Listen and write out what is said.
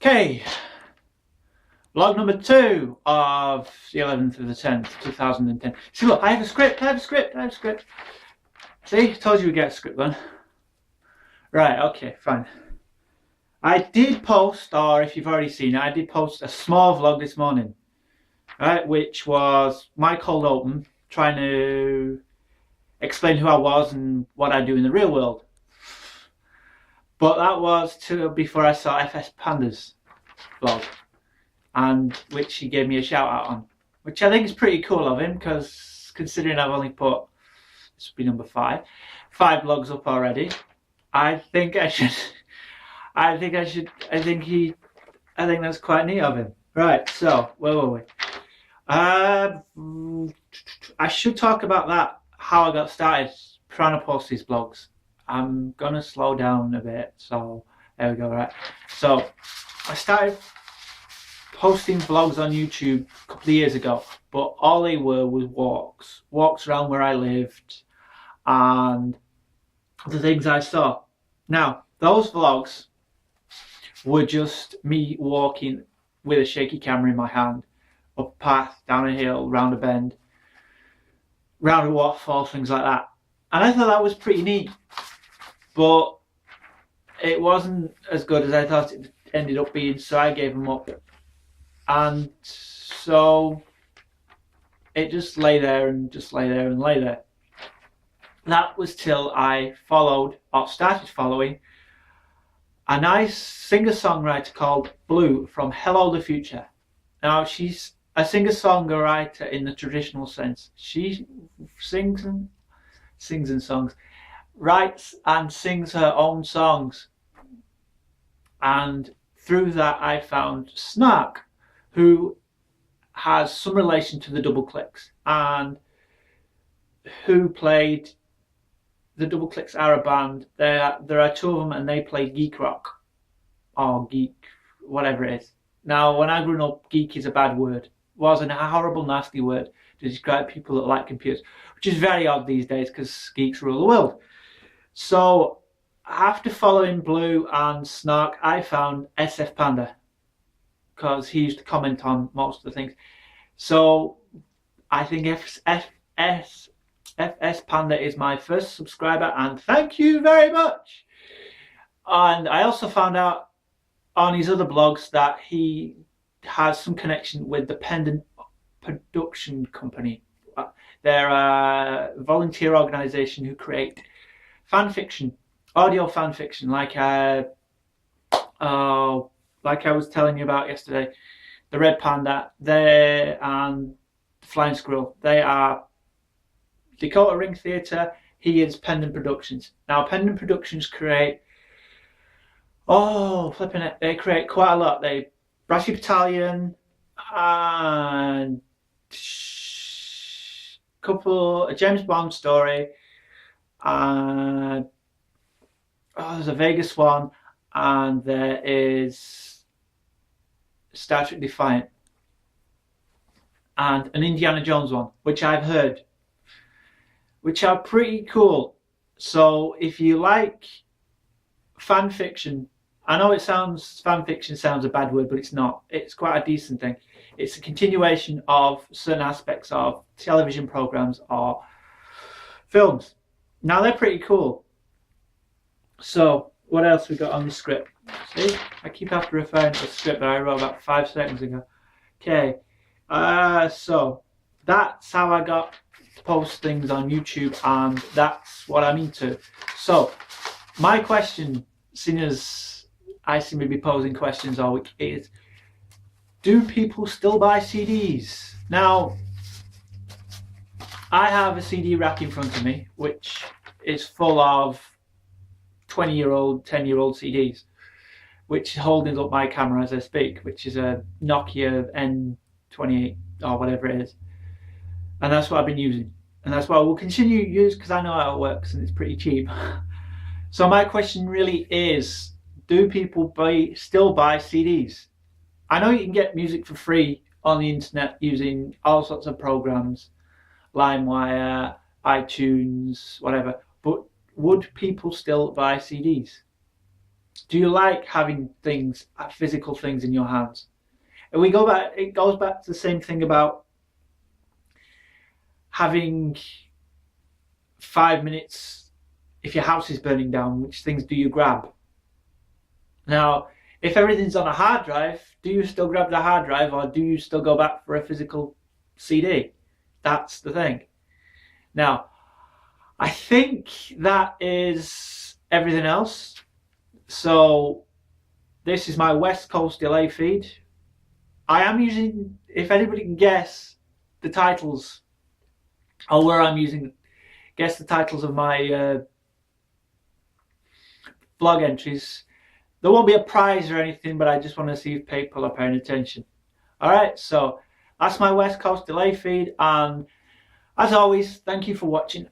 Okay, vlog number 2 of the 11th of the 10th, 2010. See, look, I have a script. See, told you we'd get a script then. Right, okay, fine. I did post, or if you've already seen it, I did post a small vlog this morning, right, which was my cold open, trying to explain who I was and what I do in the real world. But that was before I saw FS Panda's vlog, and which he gave me a shout out on, which I think is pretty cool of him, because considering I've only put, this would be number 5 vlogs up already, I think that's quite neat of him. Right, so where were we? I should talk about that, how I got started trying to post these vlogs. I'm gonna slow down a bit, so there we go. Right, so I started posting vlogs on YouTube a couple of years ago, but all they were was walks around where I lived and the things I saw. Now, those vlogs were just me walking with a shaky camera in my hand, up a path, down a hill, round a bend, round a waterfall, things like that. And I thought that was pretty neat, but it wasn't as good as I thought it ended up being, so I gave them up. And so it just lay there and lay there. That was till I started following a nice singer-songwriter called Blue from Hello the Future. Now, she's a singer-songwriter in the traditional sense. She sings and songs, writes and sings her own songs. And through that I found Snark, who has some relation to the Double Clicks, and who played, the Double Clicks are a band. There are 2 of them, and they play geek rock, or geek, whatever it is. Now, when I grew up, geek is a bad word. It was a horrible, nasty word to describe people that like computers, which is very odd these days because geeks rule the world. So after following Blue and Snark, I found SF Panda, because he used to comment on most of the things. So I think FS Panda is my first subscriber, and thank you very much. And I also found out on his other blogs that he has some connection with the Pendant Production Company. They're a volunteer organisation who create fan fiction, audio fan fiction, like I was telling you about yesterday, the Red Panda, and Flying Squirrel. They are Dakota Ring Theatre. He is Pendant Productions. Now, Pendant Productions create, they create quite a lot. They Brashy Battalion and a James Bond story, and there's a Vegas one, and there is Star Trek Defiant, and an Indiana Jones one, which I've heard, which are pretty cool. So if you like fan fiction, I know fan fiction sounds a bad word, but it's not. It's quite a decent thing. It's a continuation of certain aspects of television programs or films. Now, they're pretty cool. So what else we got on the script? See, I keep after referring to the script that I wrote about 5 seconds ago. Okay, so that's how I got to post things on YouTube, and that's what I'm into. So my question, seeing as I seem to be posing questions all week, is, do people still buy CDs? Now, I have a CD rack in front of me, which is full of 20-year-old, 10-year-old CDs, which is holding up my camera as I speak, which is a Nokia N28 or whatever it is. And that's what I've been using. And that's what I will continue to use, because I know how it works and it's pretty cheap. So my question really is, do people still buy CDs? I know you can get music for free on the internet using all sorts of programs, LimeWire, iTunes, whatever, but would people still buy CDs? Do you like having things, physical things in your hands? And we go back. It goes back to the same thing about having 5 minutes. If your house is burning down, which things do you grab? Now, if everything's on a hard drive, do you still grab the hard drive, or do you still go back for a physical CD? That's the thing. Now, I think that is everything else. So this is my West Coast delay feed. I am using, if anybody can guess the titles, or where I'm using, guess the titles of my blog entries. There won't be a prize or anything, but I just want to see if people are paying attention. Alright, so that's my West Coast delay feed, and as always, thank you for watching.